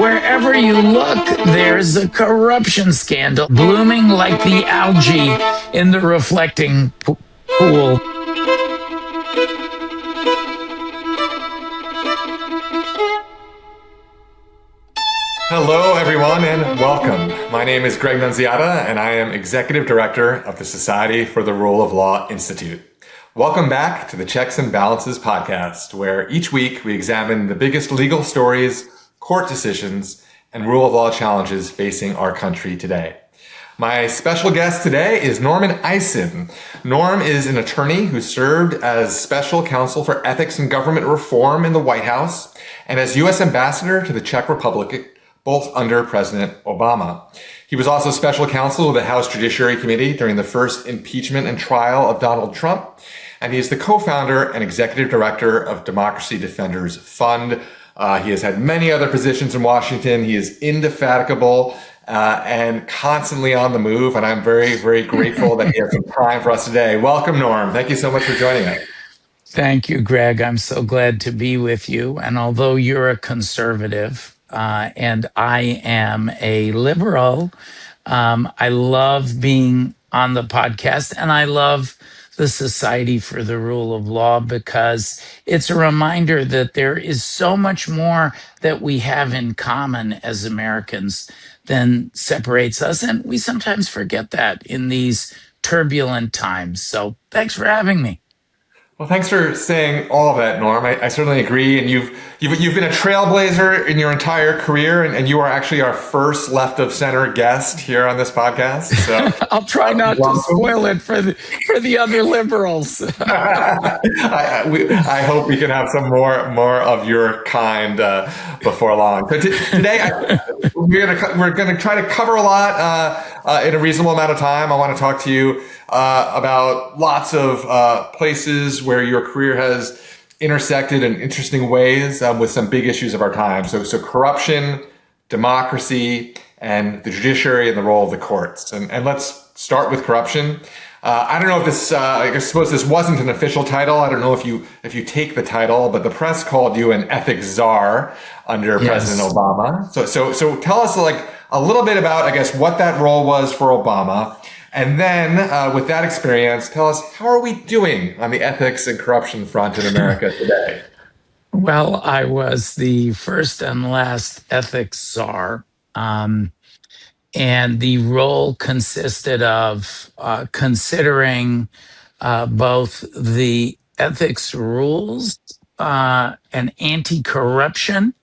Wherever you look, there's a corruption scandal blooming like the algae in the reflecting pool. Hello, everyone, and welcome. My name is Gregg Nunziata, and I am Executive Director of the Society for the Rule of Law Institute. Welcome back to the Checks and Balances podcast, where each week we examine the biggest legal stories, court decisions, and rule of law challenges facing our country today. My special guest today is Norman Eisen. Norm is an attorney who served as special counsel for ethics and government reform in the White House and as U.S. ambassador to the Czech Republic, both under President Obama. He was also special counsel of the House Judiciary Committee during the first impeachment and trial of Donald Trump, and he is the co-founder and executive director of Democracy Defenders Fund. He has had many other positions in Washington. He is indefatigable and constantly on the move, and I'm very, very grateful that he has some time for us today. Welcome, Norm. Thank you so much for joining us. Thank you, Greg. I'm so glad to be with you. And although you're a conservative and I am a liberal, I love being on the podcast, and I love the Society for the Rule of Law because it's a reminder that there is so much more that we have in common as Americans than separates us. And we sometimes forget that in these turbulent times. So thanks for having me. Well, thanks for saying all of that, Norm. I certainly agree. And you've been a trailblazer in your entire career, and you are actually our first left of center guest here on this podcast. So I'll try not to spoil it for the other liberals. I hope we can have some more of your kind before long. So today we're gonna try to cover a lot in a reasonable amount of time. I want to talk to you about lots of places where your career has intersected in interesting ways with some big issues of our time. So corruption, democracy, and the judiciary and the role of the courts. And let's start with corruption. I don't know if this, I suppose this wasn't an official title. I don't know if you take the title, but the press called you an ethics czar under President Obama. So tell us a little bit about, I guess, what that role was for Obama. And then with that experience, tell us, how are we doing on the ethics and corruption front in America today? Well, I was the first and last ethics czar. And the role consisted of considering both the ethics rules and anti-corruption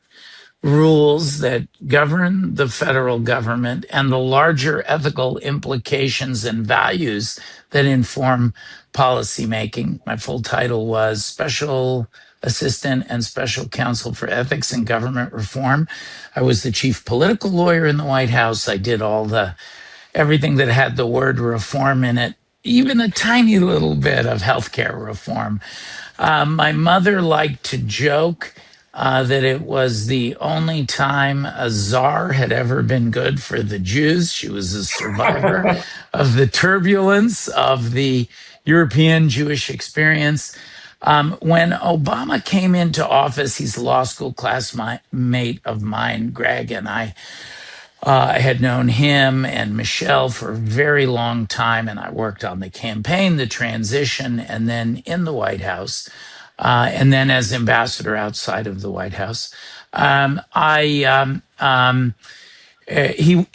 rules that govern the federal government and the larger ethical implications and values that inform policymaking. My full title was Special Assistant and Special Counsel for Ethics and Government Reform. I was the chief political lawyer in the White House. I did everything that had the word reform in it, even a tiny little bit of healthcare reform. My mother liked to joke that it was the only time a czar had ever been good for the Jews. She was a survivor of the turbulence of the European Jewish experience. When Obama came into office, he's a law school classmate of mine, Greg, and I had known him and Michelle for a very long time, and I worked on the campaign, the transition, and then in the White House. And then as ambassador outside of the White House. It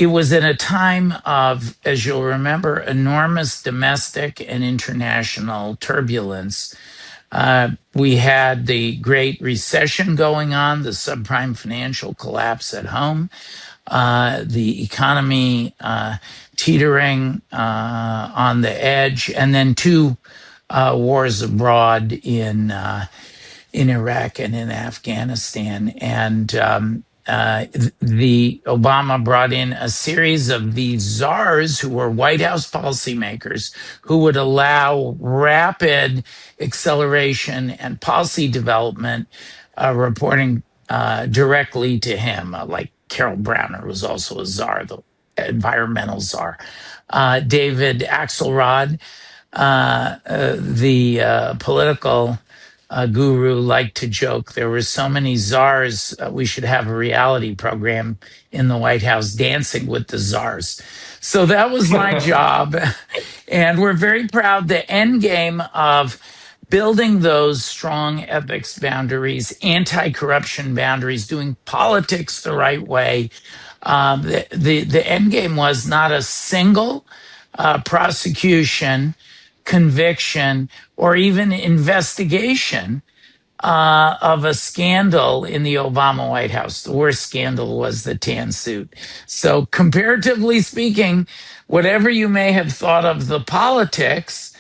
was in a time of, as you'll remember, enormous domestic and international turbulence. We had the Great Recession going on, the subprime financial collapse at home, the economy teetering on the edge, and then two wars abroad in Iraq and in Afghanistan. And the Obama brought in a series of these czars who were White House policymakers who would allow rapid acceleration and policy development reporting directly to him, like Carol Browner, who was also a czar, the environmental czar. David Axelrod, the political guru liked to joke there were so many czars, we should have a reality program in the White House, Dancing with the Czars. So that was my job. And we're very proud. The end game of building those strong ethics boundaries, anti-corruption boundaries, doing politics the right way. The end game was not a single prosecution, conviction, or even investigation of a scandal in the Obama White House. The worst scandal was the tan suit. So, comparatively speaking, whatever you may have thought of the politics,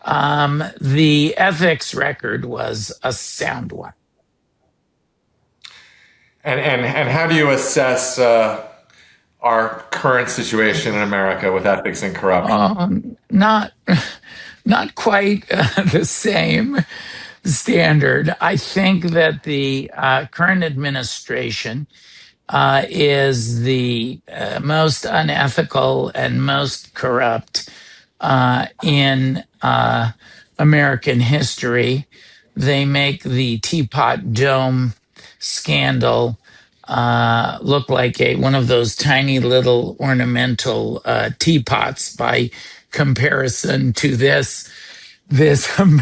the ethics record was a sound one. And how do you assess our current situation in America with ethics and corruption? Not quite the same standard. I think that the current administration is the most unethical and most corrupt in American history. They make the Teapot Dome scandal look like one of those tiny little ornamental teapots by comparison to this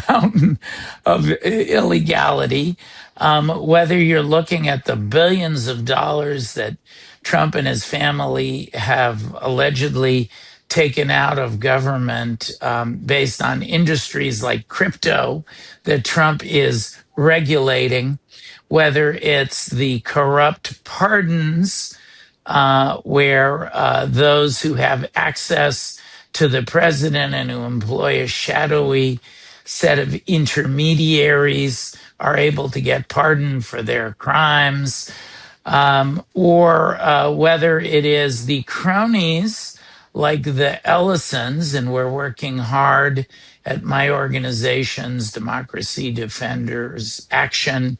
mountain of illegality. Whether you're looking at the billions of dollars that Trump and his family have allegedly taken out of government based on industries like crypto that Trump is regulating, whether it's the corrupt pardons where those who have access to the president and who employ a shadowy set of intermediaries are able to get pardoned for their crimes, or whether it is the cronies like the Ellisons, and we're working hard at my organization's Democracy Defenders Action.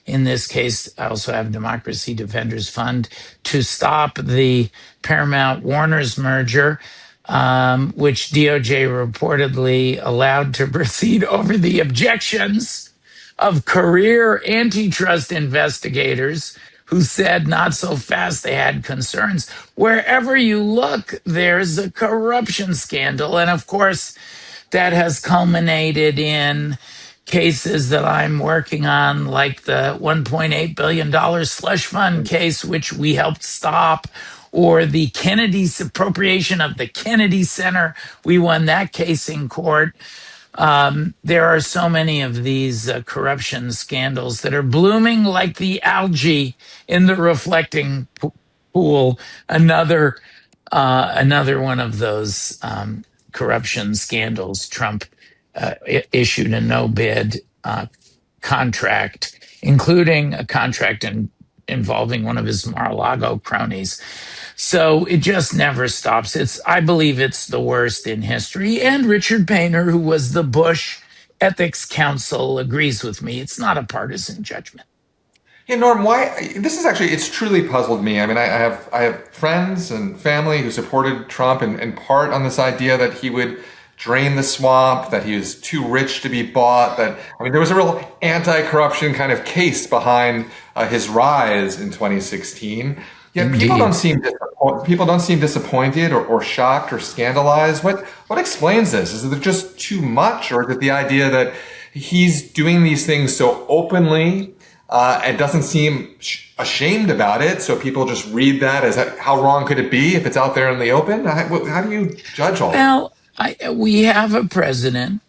In this case, I also have Democracy Defenders Fund to stop the Paramount Warner's merger, which DOJ reportedly allowed to proceed over the objections of career antitrust investigators who said not so fast they had concerns. Wherever you look, there's a corruption scandal. And of course, that has culminated in cases that I'm working on, like the $1.8 billion slush fund case, which we helped stop, or the Kennedy's appropriation of the Kennedy Center. We won that case in court. There are so many of these corruption scandals that are blooming like the algae in the reflecting pool. Another one of those corruption scandals. Trump issued a no bid contract, including a contract involving one of his Mar-a-Lago cronies. So it just never stops. I believe it's the worst in history. And Richard Painter, who was the Bush ethics counsel, agrees with me. It's not a partisan judgment. Yeah, Norm, why this is actually it's truly puzzled me. I mean, I have friends and family who supported Trump in part on this idea that he would drain the swamp, that he was too rich to be bought, that I mean there was a real anti-corruption kind of case behind his rise in 2016. Yet Indeed. People don't seem disappointed or shocked or scandalized. What explains this? Is it just too much, or is it the idea that he's doing these things so openly and doesn't seem ashamed about it? So people just read that as how wrong could it be if it's out there in the open? How do you judge all that? Well, we have a president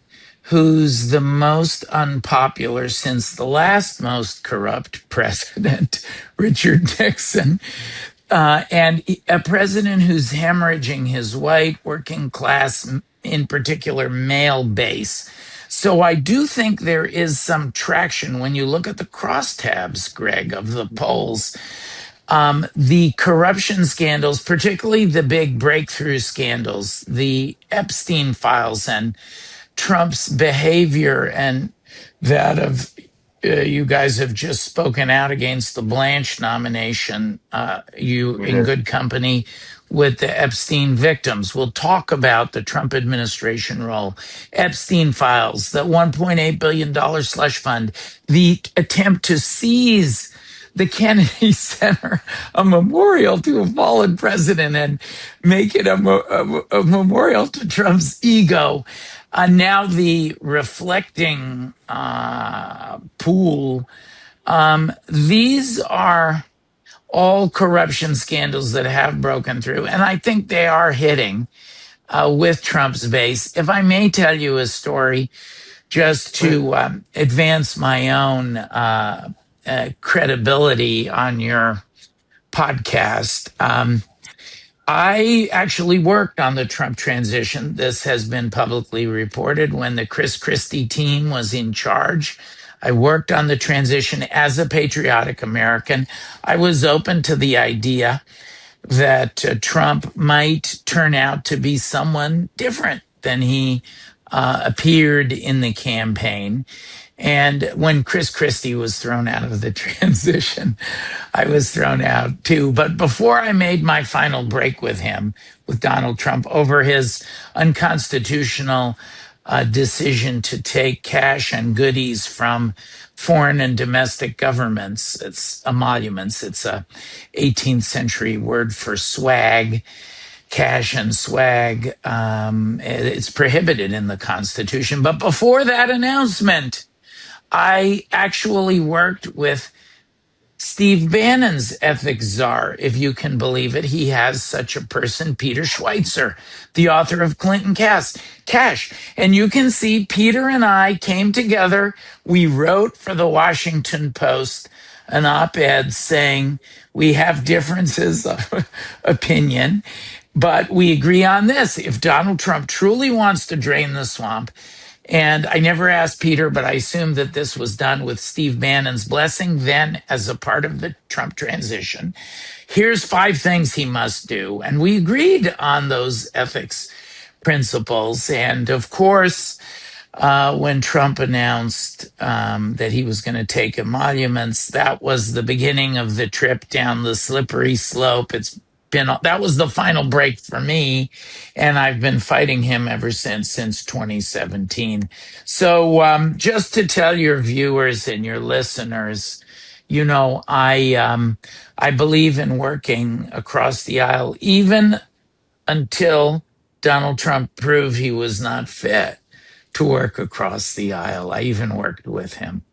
who's the most unpopular since the last most corrupt president, Richard Nixon. And a president who's hemorrhaging his white working class, in particular male base. So I do think there is some traction when you look at the crosstabs, Greg, of the polls. The corruption scandals, particularly the big breakthrough scandals, the Epstein files and Trump's behavior and that of you guys have just spoken out against the Blanche nomination. You We in did. good company with the Epstein victims. We'll talk about the Trump administration role, Epstein files, the $1.8 billion slush fund, the attempt to seize the Kennedy Center, a memorial to a fallen president, and make it a memorial to Trump's ego. Now the reflecting pool. These are all corruption scandals that have broken through, and I think they are hitting with Trump's base. If I may tell you a story, just to advance my own credibility on your podcast. I actually worked on the Trump transition. This has been publicly reported when the Chris Christie team was in charge. I worked on the transition as a patriotic American. I was open to the idea that Trump might turn out to be someone different than he appeared in the campaign. And when Chris Christie was thrown out of the transition, I was thrown out too. But before I made my final break with him, with Donald Trump, over his unconstitutional decision to take cash and goodies from foreign and domestic governments, it's emoluments. It's a 18th century word for swag, cash and swag. It's prohibited in the Constitution. But before that announcement, I actually worked with Steve Bannon's ethics czar, if you can believe it. He has such a person, Peter Schweitzer, the author of Clinton Cash. And you can see Peter and I came together. We wrote for the Washington Post an op-ed saying we have differences of opinion, but we agree on this. If Donald Trump truly wants to drain the swamp, and I never asked Peter, but I assume that this was done with Steve Bannon's blessing then as a part of the Trump transition. Here's 5 things he must do. And we agreed on those ethics principles. And of course, when Trump announced that he was going to take emoluments, that was the beginning of the trip down the slippery slope. That was the final break for me, and I've been fighting him ever since 2017. So just to tell your viewers and your listeners, I believe in working across the aisle, even until Donald Trump proved he was not fit to work across the aisle. I even worked with him.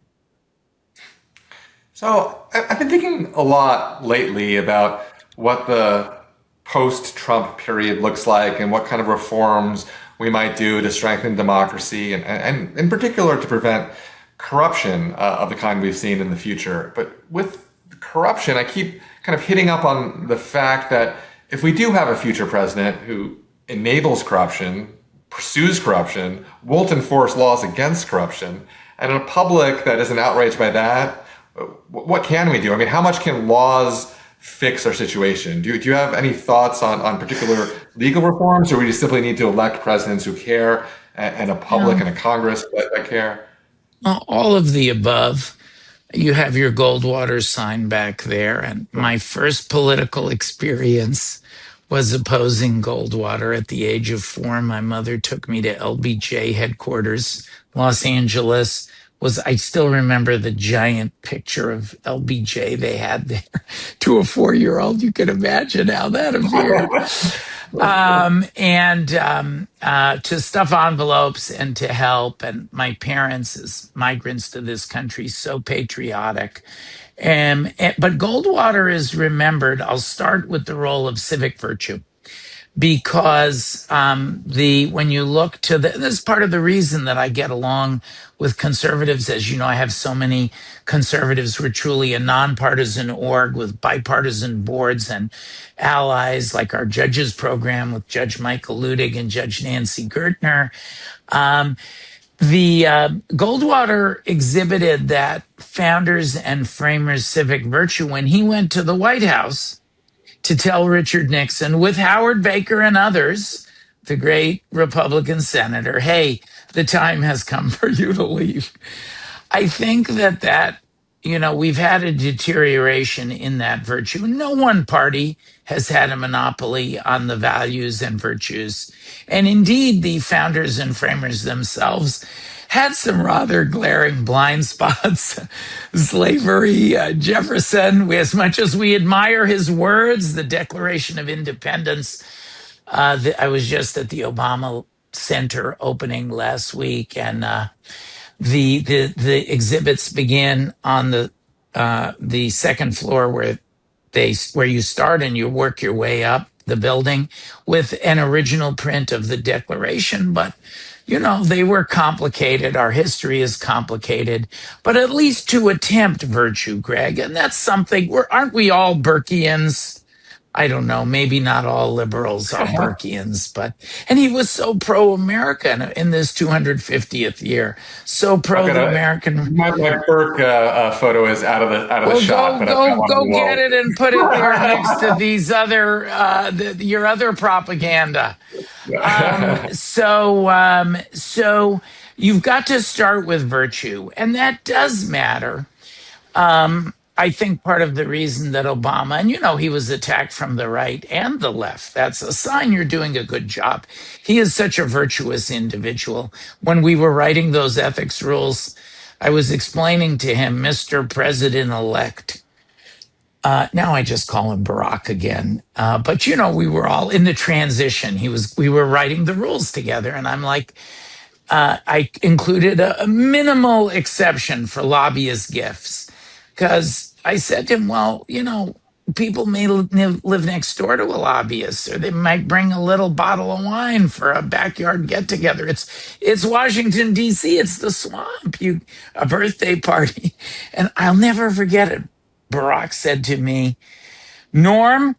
So I've been thinking a lot lately about what the post-Trump period looks like and what kind of reforms we might do to strengthen democracy and in particular to prevent corruption of the kind we've seen in the future. But with corruption, I keep kind of hitting up on the fact that if we do have a future president who enables corruption, pursues corruption, won't enforce laws against corruption, and in a public that isn't outraged by that, what can we do? I mean, how much can laws fix our situation? Do you have any thoughts on particular legal reforms, or we just simply need to elect presidents who care and a public and a Congress that care? All of the above. You have your Goldwater sign back there. And my first political experience was opposing Goldwater at the age of 4. My mother took me to LBJ headquarters, Los Angeles. I still remember the giant picture of LBJ they had there to a 4-year-old. You can imagine how that appeared. To stuff envelopes and to help. And my parents, as migrants to this country, so patriotic. But Goldwater is remembered. I'll start with the role of civic virtue, because when you look to this is part of the reason that I get along with conservatives. As you know, I have so many conservatives who are truly a nonpartisan org with bipartisan boards and allies, like our judges program with Judge Michael Ludig and Judge Nancy Gertner. The Goldwater exhibited that founders and framers civic virtue when he went to the White House to tell Richard Nixon, with Howard Baker and others, the great Republican senator, hey, the time has come for you to leave. I think that we've had a deterioration in that virtue. No one party has had a monopoly on the values and virtues. And indeed, the founders and framers themselves had some rather glaring blind spots. Slavery, Jefferson, as much as we admire his words, the Declaration of Independence. I was just at the Obama Center opening last week, and the exhibits begin on the second floor where you start and you work your way up the building with an original print of the Declaration. But they were complicated. Our history is complicated, but at least to attempt virtue, Greg, and that's something. Aren't we all Burkeans? I don't know, maybe not all liberals are Burkeans, and he was so pro-American in this 250th year, so pro-American. My Burke photo is out of the shot, but go get it and put it there next to these other your other propaganda. So you've got to start with virtue, and that does matter. I think part of the reason that Obama, and he was attacked from the right and the left, that's a sign you're doing a good job. He is such a virtuous individual. When we were writing those ethics rules, I was explaining to him, Mr. President-elect. Now I just call him Barack again. But we were all in the transition. We were writing the rules together, and I'm like, I included a minimal exception for lobbyist gifts. Because I said to him, well, people may live next door to a lobbyist, or they might bring a little bottle of wine for a backyard get together. It's Washington, D.C., it's the swamp, a birthday party. And I'll never forget it. Barack said to me, Norm,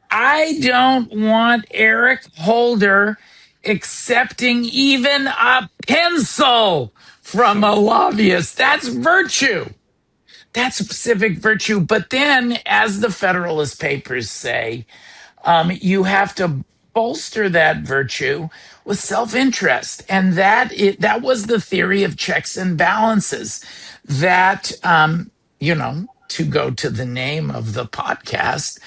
I don't want Eric Holder accepting even a pencil from a lobbyist. That's virtue. That's civic virtue. But then, as the Federalist Papers say, you have to bolster that virtue with self-interest. And that was the theory of checks and balances. That, to go to the name of the podcast,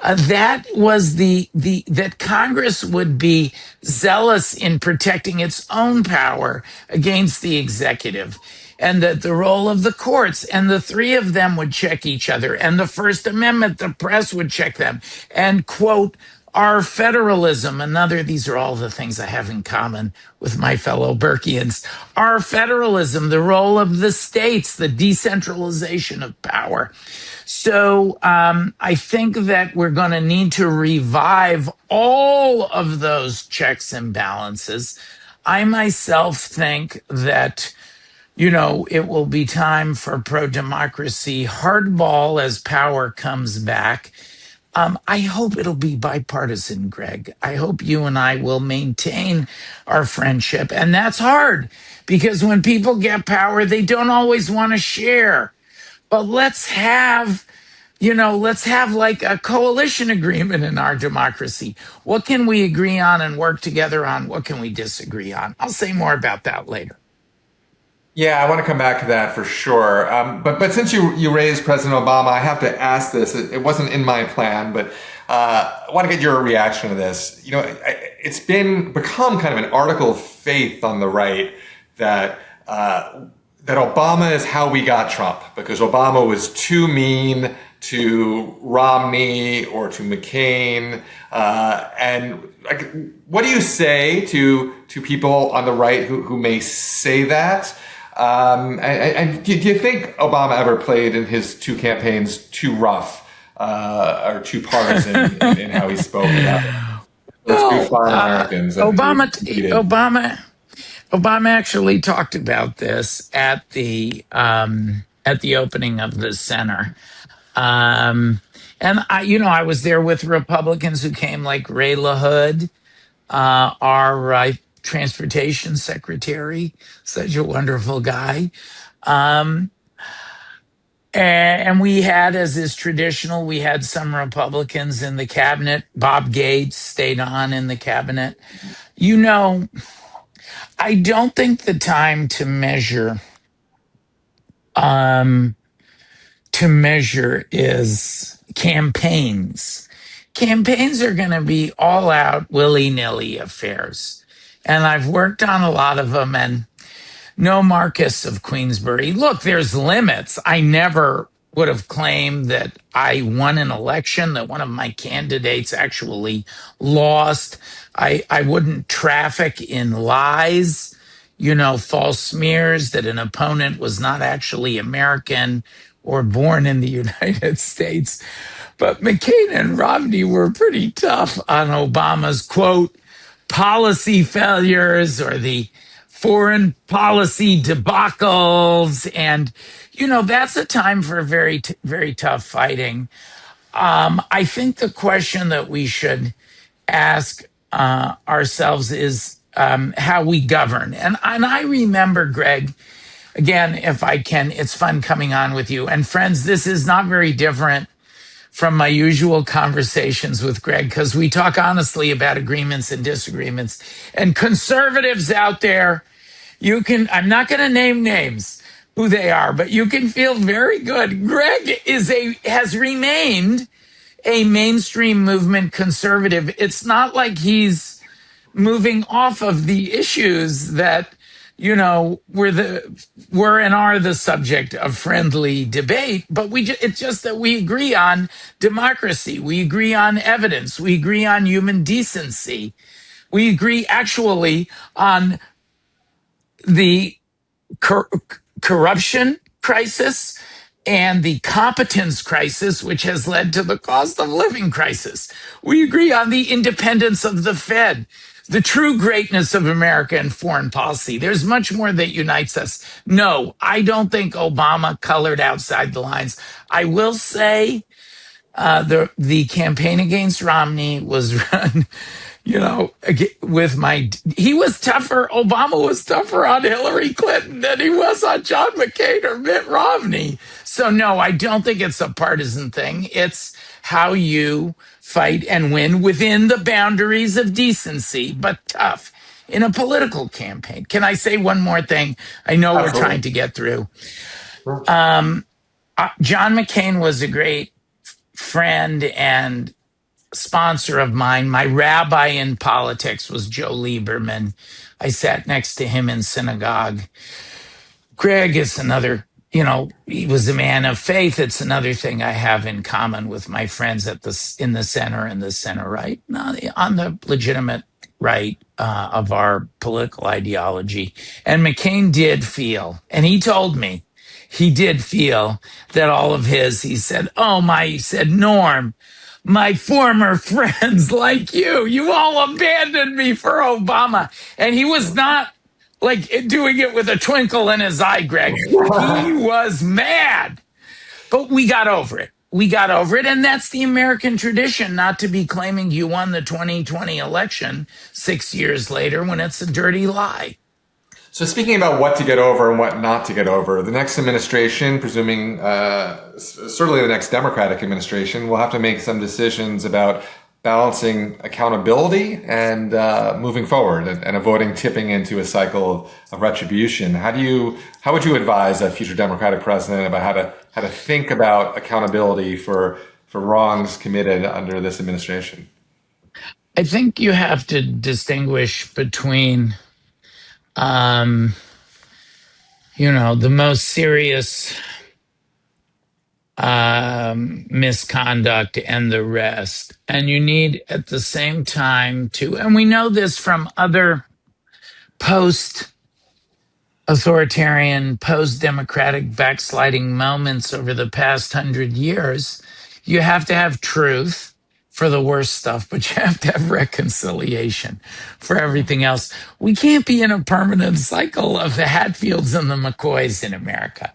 that was that Congress would be zealous in protecting its own power against the executive, and that the role of the courts and the three of them would check each other, and the First Amendment, the press would check them, and quote, our federalism, these are all the things I have in common with my fellow Burkeans. Our federalism, the role of the states, the decentralization of power. So I think that we're going to need to revive all of those checks and balances. I myself think that it will be time for pro-democracy hardball as power comes back. I hope it'll be bipartisan, Greg. I hope you and I will maintain our friendship. And that's hard because when people get power, they don't always want to share. But let's have like a coalition agreement in our democracy. What can we agree on and work together on? What can we disagree on? I'll say more about that later. Yeah, I want to come back to that for sure. But since you raised President Obama, I have to ask this. It wasn't in my plan, but I want to get your reaction to this. It's become kind of an article of faith on the right that Obama is how we got Trump, because Obama was too mean to Romney or to McCain. And what do you say to people on the right who may say that? And do you think Obama ever played in his two campaigns too rough or too partisan in how he spoke about those two Americans? Obama actually talked about this at the opening of the center. And I was there with Republicans who came, like Ray LaHood, our transportation secretary, such a wonderful guy. And we had, as is traditional, we had some Republicans in the cabinet. Bob Gates stayed on in the cabinet. I don't think the time to measure um, to measure is campaigns. Campaigns are going to be all out willy-nilly affairs. And I've worked on a lot of them, and no Marcus of Queensbury. Look, there's limits. I never would have claimed that I won an election, that one of my candidates actually lost. I wouldn't traffic in lies, false smears that an opponent was not actually American or born in the United States. But McCain and Romney were pretty tough on Obama's, quote, policy failures or the foreign policy debacles. And, that's a time for very, very tough fighting. I think the question that we should ask ourselves is how we govern. And I remember, Greg, again, if I can, it's fun coming on with you. And friends, this is not very different from my usual conversations with Greg, because we talk honestly about agreements and disagreements. And conservatives out there, I'm not going to name names who they are, but you can feel very good. Greg has remained a mainstream movement conservative. It's not like he's moving off of the issues that were and are the subject of friendly debate, but it's just that we agree on democracy, we agree on evidence, we agree on human decency, we agree actually on the corruption crisis and the competence crisis, which has led to the cost of living crisis. We agree on the independence of the Fed, the true greatness of America and foreign policy. There's much more that unites us. No, I don't think Obama colored outside the lines. I will say the campaign against Romney was run, he was tougher. Obama was tougher on Hillary Clinton than he was on John McCain or Mitt Romney. So no, I don't think it's a partisan thing. It's how you fight and win within the boundaries of decency, but tough in a political campaign. Can I say one more thing? I know Absolutely. we're trying to get through. Sure. John McCain was a great friend and sponsor of mine. My rabbi in politics was Joe Lieberman. I sat next to him in synagogue. Greg is another, he was a man of faith. It's another thing I have in common with my friends in the center and the center right, on the legitimate right of our political ideology. And McCain did feel, and he told me, he did feel that he said, Norm, my former friends like you all abandoned me for Obama. And he was not like doing it with a twinkle in his eye, Greg. He was mad, but we got over it. And that's the American tradition, not to be claiming you won the 2020 election 6 years later when it's a dirty lie. So speaking about what to get over and what not to get over, the next administration, presuming certainly the next Democratic administration, will have to make some decisions about balancing accountability and moving forward and avoiding tipping into a cycle of retribution. How would you advise a future Democratic president about how to think about accountability for wrongs committed under this administration? I think you have to distinguish between the most serious misconduct and the rest. And you need at the same time and we know this from other post-authoritarian, post-democratic backsliding moments over the past 100 years, you have to have truth for the worst stuff, but you have to have reconciliation for everything else. We can't be in a permanent cycle of the Hatfields and the McCoys in America.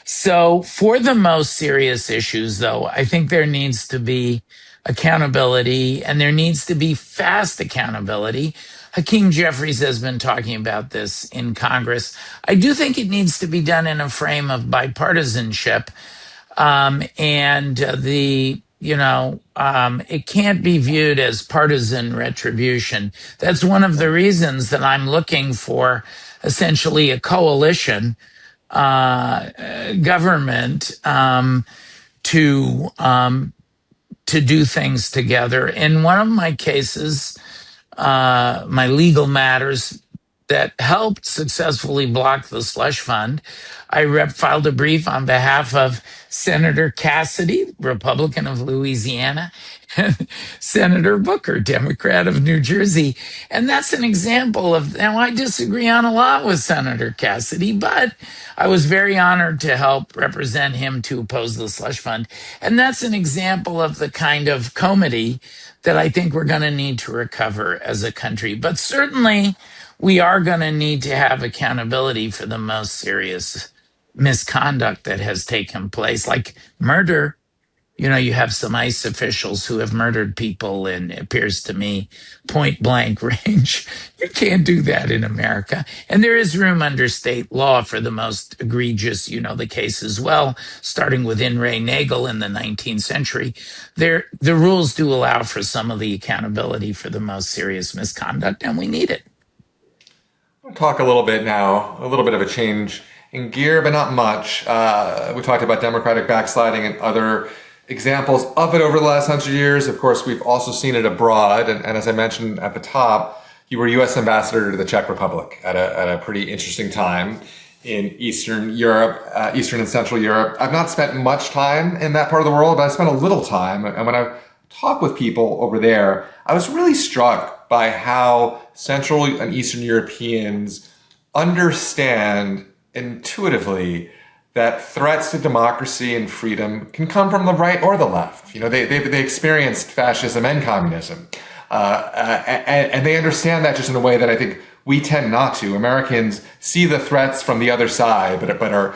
So for the most serious issues, though, I think there needs to be accountability, and there needs to be fast accountability. Hakeem Jeffries has been talking about this in Congress. I do think it needs to be done in a frame of bipartisanship, it can't be viewed as partisan retribution. That's one of the reasons that I'm looking for essentially a coalition government to to do things together. In one of my cases, my legal matters that helped successfully block the slush fund, filed a brief on behalf of Senator Cassidy, Republican of Louisiana, and Senator Booker, Democrat of New Jersey. And that's an example of, now I disagree on a lot with Senator Cassidy, but I was very honored to help represent him to oppose the slush fund. And that's an example of the kind of comity that I think we're going to need to recover as a country. But certainly, we are going to need to have accountability for the most serious misconduct that has taken place, like murder. You know, you have some ICE officials who have murdered people in, it appears to me, point blank range. You can't do that in America. And there is room under state law for the most egregious, you know, the case as well, starting with In re Nagel in the 19th century. The rules do allow for some of the accountability for the most serious misconduct, and we need it. We'll talk a little bit now, a little bit of a change in gear, but not much. We talked about democratic backsliding and other examples of it over the last 100 years. Of course, we've also seen it abroad. And as I mentioned at the top, you were U.S. ambassador to the Czech Republic at a pretty interesting time in Eastern Europe, Eastern and Central Europe. I've not spent much time in that part of the world, but I spent a little time. And when I talk with people over there, I was really struck by how Central and Eastern Europeans understand intuitively that threats to democracy and freedom can come from the right or the left. You know, they experienced fascism and communism, and they understand that just in a way that I think we tend not to. Americans see the threats from the other side, but are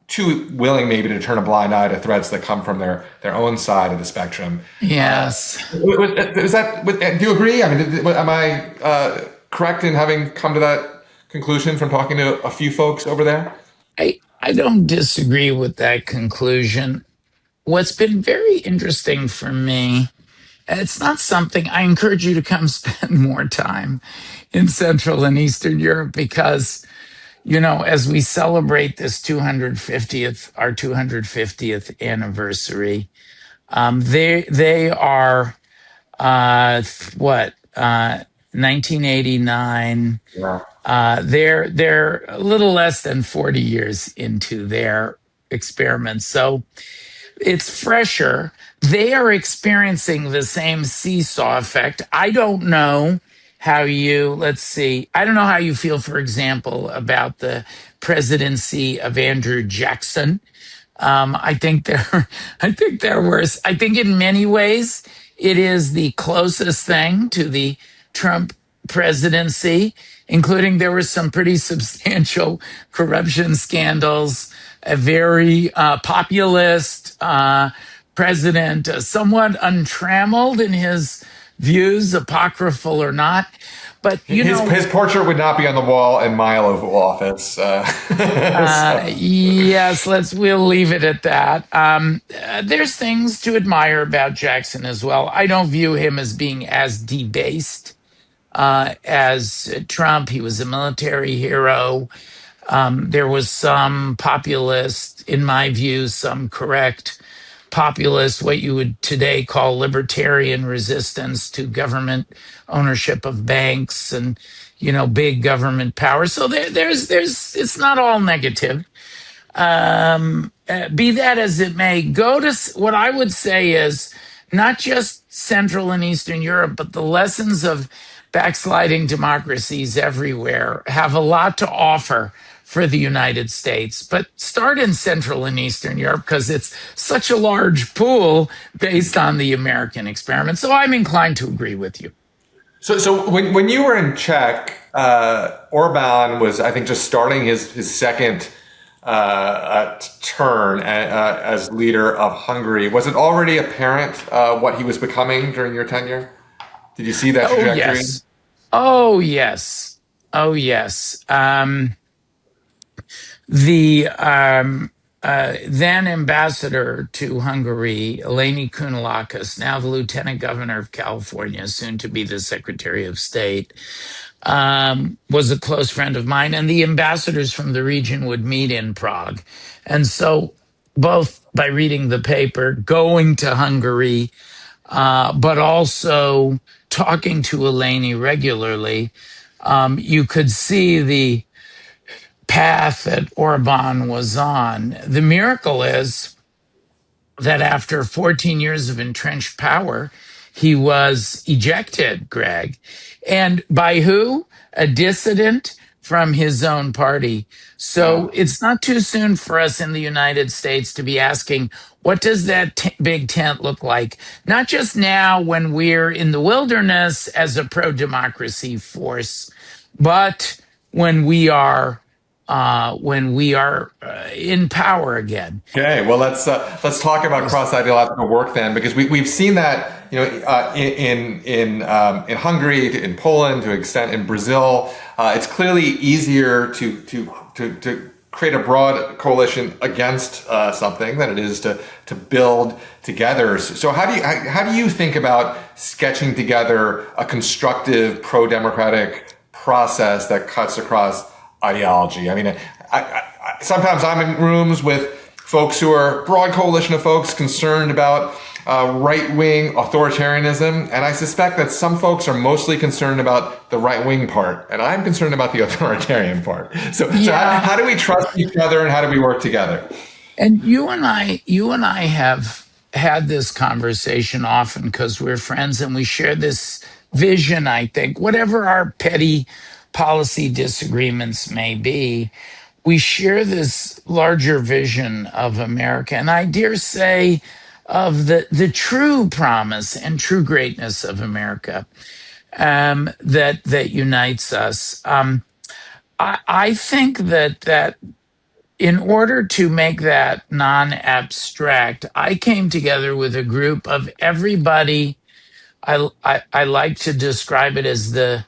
too willing maybe to turn a blind eye to threats that come from their own side of the spectrum. Yes. Is that? Do you agree? I mean, am I correct in having come to that conclusion from talking to a few folks over there? I don't disagree with that conclusion. What's been very interesting for me, and it's not something I encourage you to come spend more time in Central and Eastern Europe because, you know, as we celebrate this our 250th anniversary, they are what 1989. Yeah. They're a little less than 40 years into their experiments, so it's fresher. They are experiencing the same seesaw effect. I don't know how you, let's see, I don't know how you feel, for example, about the presidency of Andrew Jackson. I think they're worse. I think in many ways it is the closest thing to the Trump presidency, including there were some pretty substantial corruption scandals, a very populist president, somewhat untrammeled in his views, apocryphal or not. But his portrait would not be on the wall in my Oval Office. So. Yes, we'll leave it at that. There's things to admire about Jackson as well. I don't view him as being as debased as Trump. He was a military hero. There was some populist, in my view, some correct populist, what you would today call libertarian resistance to government ownership of banks and, you know, big government power. So there's it's not all negative. Be that as it may, go to what I would say is not just Central and Eastern Europe, but the lessons of backsliding democracies everywhere have a lot to offer for the United States. But start in Central and Eastern Europe because it's such a large pool based on the American experiment. So I'm inclined to agree with you. So when you were in Czech, Orban was, I think, just starting his second turn as leader of Hungary. Was it already apparent what he was becoming during your tenure? Did you see that trajectory? Oh, yes. Oh, yes. The then ambassador to Hungary, Eleni Kounalakis, now the lieutenant governor of California, soon to be the secretary of state, was a close friend of mine, and the ambassadors from the region would meet in Prague. And so, both by reading the paper, going to Hungary, but also talking to Eleni regularly, you could see the path that Orban was on. The miracle is that after 14 years of entrenched power, he was ejected, Greg. And by who? A dissident from his own party. So it's not too soon for us in the United States to be asking, what does that big tent look like? Not just now when we're in the wilderness as a pro-democracy force, but when we are in power again. Okay, well let's talk about cross-ideological work then, because we've seen that in Hungary, in Poland, to an extent in Brazil. It's clearly easier to create a broad coalition against something than it is to build together. So how do you think about sketching together a constructive pro-democratic process that cuts across ideology? I mean, sometimes I'm in rooms with folks who are a broad coalition of folks concerned about right-wing authoritarianism, and I suspect that some folks are mostly concerned about the right-wing part, and I'm concerned about the authoritarian part. So how do we trust each other, and how do we work together? And you and I have had this conversation often because we're friends and we share this vision, I think, whatever our petty policy disagreements may be, we share this larger vision of America, and I dare say of the true promise and true greatness of America that unites us. I think that in order to make that non-abstract, I came together with a group of everybody. I like to describe it as the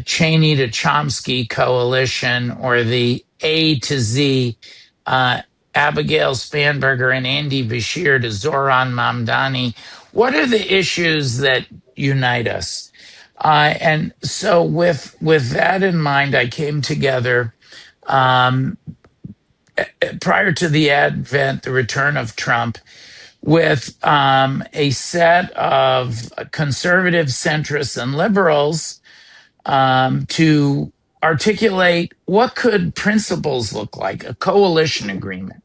Cheney to Chomsky coalition, or the A to Z, Abigail Spanberger and Andy Bashir to Zoran Mamdani. What are the issues that unite us? And so with that in mind, I came together prior to the return of Trump, with a set of conservative centrists and liberals to articulate what could principles look like, a coalition agreement.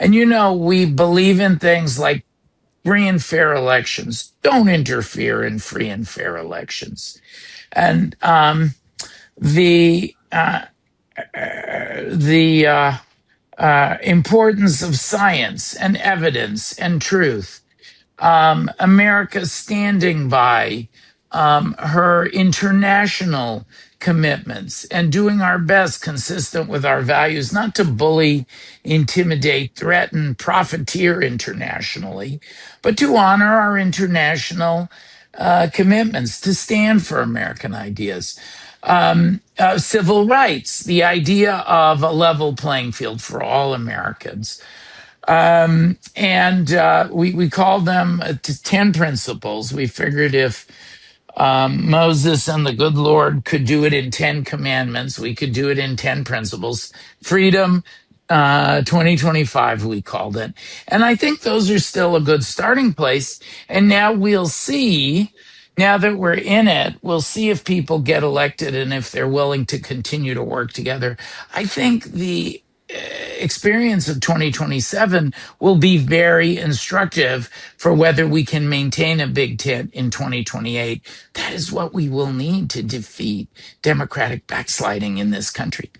And we believe in things like free and fair elections. Don't interfere in free and fair elections. And the importance of science and evidence and truth. America standing by her international commitments and doing our best consistent with our values, not to bully, intimidate, threaten, profiteer internationally, but to honor our international commitments, to stand for American ideas. Civil rights, the idea of a level playing field for all Americans. And we call them 10 principles. We figured if Moses and the good Lord could do it in 10 commandments, we could do it in 10 principles. Freedom 2025, we called it. And I think those are still a good starting place. And now we'll see, now that we're in it, we'll see if people get elected and if they're willing to continue to work together. I think the experience of 2027 will be very instructive for whether we can maintain a big tent in 2028. That is what we will need to defeat democratic backsliding in this country.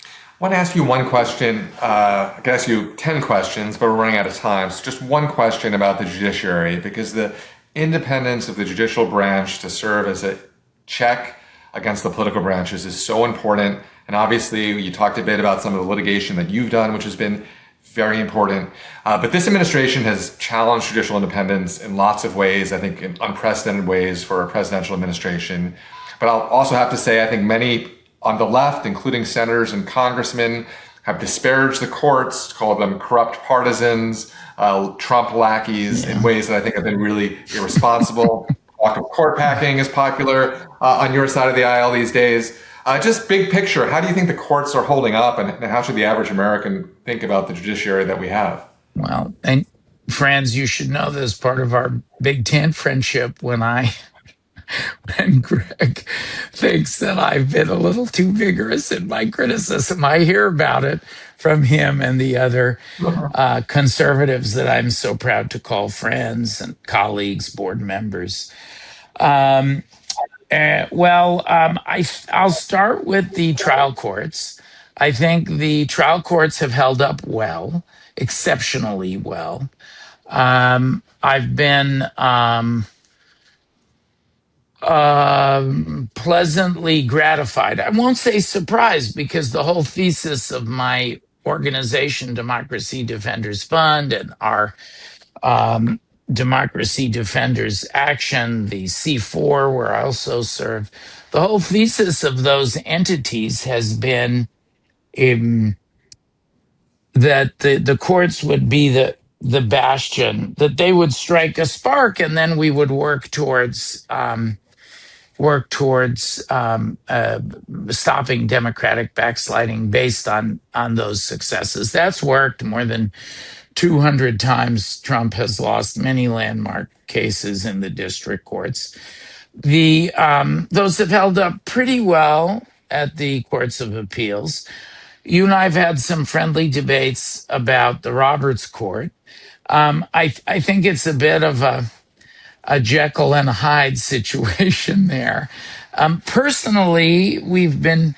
I want to ask you one question. I could ask you 10 questions, but we're running out of time. So just one question about the judiciary, because the independence of the judicial branch to serve as a check against the political branches is so important. And obviously, you talked a bit about some of the litigation that you've done, which has been very important. But this administration has challenged judicial independence in lots of ways, I think in unprecedented ways for a presidential administration. But I'll also have to say, I think many on the left, including senators and congressmen, have disparaged the courts, called them corrupt partisans, Trump lackeys in ways that I think have been really irresponsible. Talk of court packing is popular on your side of the aisle these days. Just big picture, how do you think the courts are holding up, and how should the average American think about the judiciary that we have? Well, and friends, you should know this part of our big tent friendship when Greg thinks that I've been a little too vigorous in my criticism. I hear about it from him and the other conservatives that I'm so proud to call friends and colleagues, board members. Um, I'll start with the trial courts. I think the trial courts have held up well, exceptionally well. I've been pleasantly gratified. I won't say surprised, because the whole thesis of my organization, Democracy Defenders Fund, and our Democracy Defenders Action, the C4, where I also serve, the whole thesis of those entities has been that the courts would be the bastion, that they would strike a spark, and then we would work towards stopping democratic backsliding based on those successes. That's worked more than 200 times. Trump has lost many landmark cases in the district courts. The those have held up pretty well at the courts of appeals. You and I have had some friendly debates about the Roberts Court. I think it's a bit of a Jekyll and Hyde situation there. Personally, we've been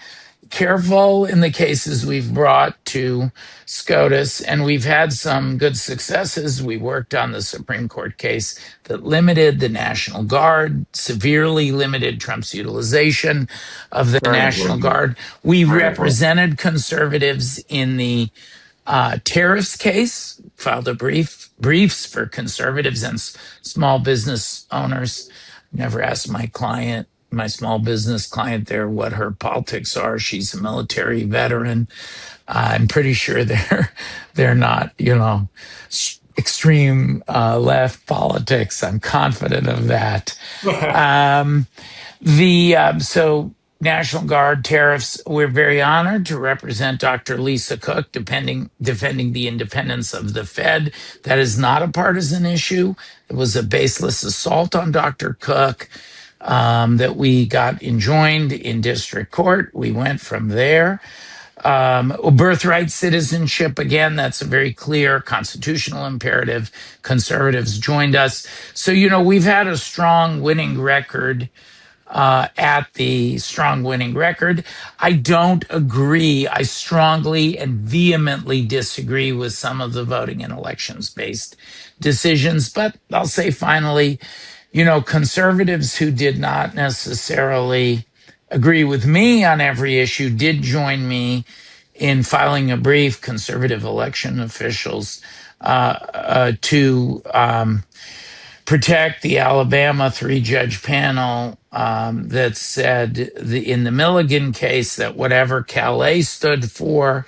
careful in the cases we've brought to SCOTUS, and we've had some good successes. We worked on the Supreme Court case that limited the National Guard, severely limited Trump's utilization of the Very National important. Guard. We Very important. represented conservatives in the tariffs case, filed briefs for conservatives and small business owners. Never asked my small business client there, what her politics are. She's a military veteran. I'm pretty sure they're not, extreme left politics. I'm confident of that. Um, so National Guard tariffs. We're very honored to represent Dr. Lisa Cook, defending the independence of the Fed. That is not a partisan issue. It was a baseless assault on Dr. Cook that we got enjoined in district court. We went from there. Birthright citizenship, again, that's a very clear constitutional imperative. Conservatives joined us. So, we've had a strong winning record. I don't agree. I strongly and vehemently disagree with some of the voting and elections based decisions. But I'll say finally, conservatives who did not necessarily agree with me on every issue did join me in filing a brief, conservative election officials, to protect the Alabama three-judge panel that said in the Milligan case that whatever Calais stood for,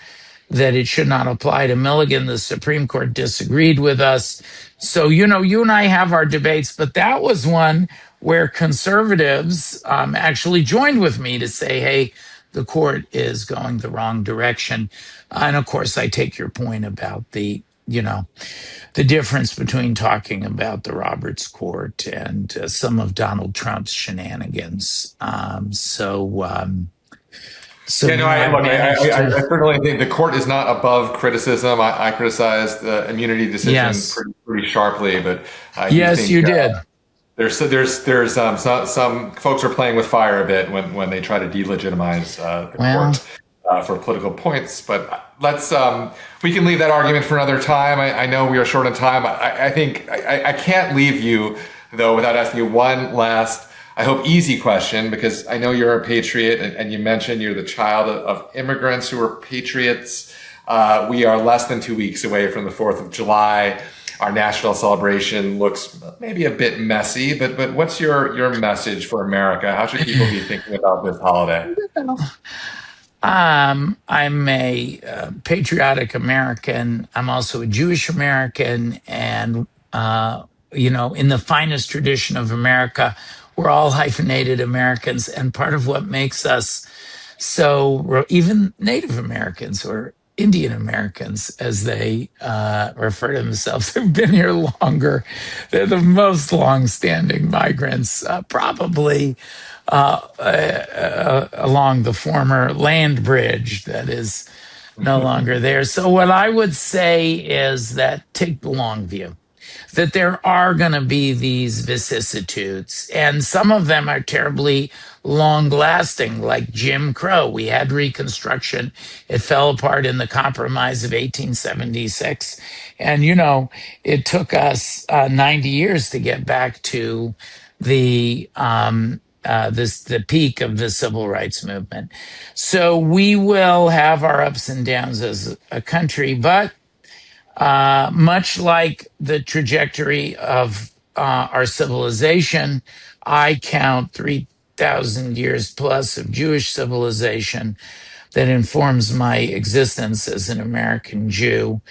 that it should not apply to Milligan. The Supreme Court disagreed with us. So, you and I have our debates, but that was one where conservatives actually joined with me to say, hey, the court is going the wrong direction. And of course, I take your point about the difference between talking about the Roberts Court and some of Donald Trump's shenanigans. Yeah, no, I've managed I to. certainly think the court is not above criticism. I criticized the immunity decision Yes, pretty sharply, but I do yes, you think did. some folks are playing with fire a bit when they try to delegitimize the Well, court for political points. But we can leave that argument for another time. I know we are short on time. I think I can't leave you though without asking you one last, I hope, easy question, because I know you're a patriot, and you mentioned you're the child of immigrants who are patriots. We are less than 2 weeks away from the 4th of July. Our national celebration looks maybe a bit messy, but what's your message for America? How should people be thinking about this holiday? I'm a patriotic American. I'm also a Jewish American, and in the finest tradition of America, we're all hyphenated Americans. And part of what makes us so, even Native Americans or Indian Americans, as they refer to themselves, have been here longer. They're the most long-standing migrants, probably along the former land bridge that is no longer there. So, what I would say is that take the long view, that there are going to be these vicissitudes, and some of them are terribly long lasting, like Jim Crow. We had Reconstruction, it fell apart in the Compromise of 1876. And, it took us 90 years to get back to the peak of the civil rights movement. So we will have our ups and downs as a country, but much like the trajectory of our civilization, I count 3,000 years plus of Jewish civilization that informs my existence as an American Jew.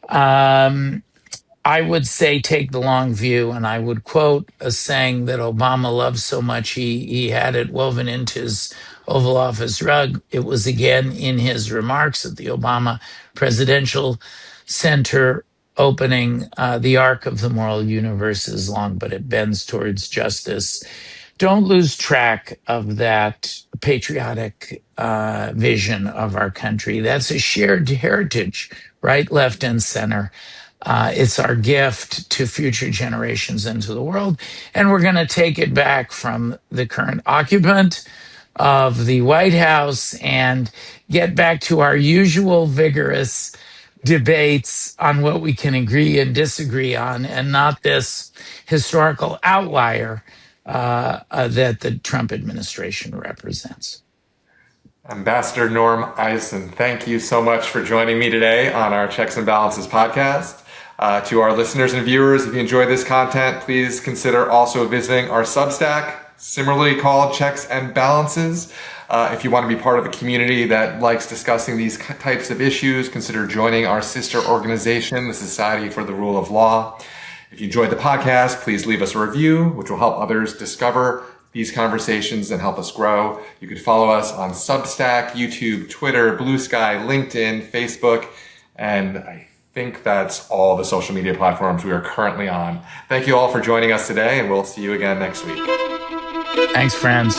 I would say take the long view, and I would quote a saying that Obama loves so much he had it woven into his Oval Office rug. It was again in his remarks at the Obama Presidential Center opening. The arc of the moral universe is long, but it bends towards justice. Don't lose track of that patriotic vision of our country. That's a shared heritage, right, left, and center. It's our gift to future generations and to the world. And we're going to take it back from the current occupant of the White House and get back to our usual vigorous debates on what we can agree and disagree on, and not this historical outlier that the Trump administration represents. Ambassador Norm Eisen, thank you so much for joining me today on our Checks and Balances podcast. To our listeners and viewers, if you enjoy this content, please consider also visiting our Substack, similarly called Checks and Balances. If you want to be part of a community that likes discussing these types of issues, consider joining our sister organization, the Society for the Rule of Law. If you enjoyed the podcast, please leave us a review, which will help others discover these conversations and help us grow. You can follow us on Substack, YouTube, Twitter, Blue Sky, LinkedIn, Facebook, and I think that's all the social media platforms we are currently on. Thank you all for joining us today, and we'll see you again next week. Thanks, friends.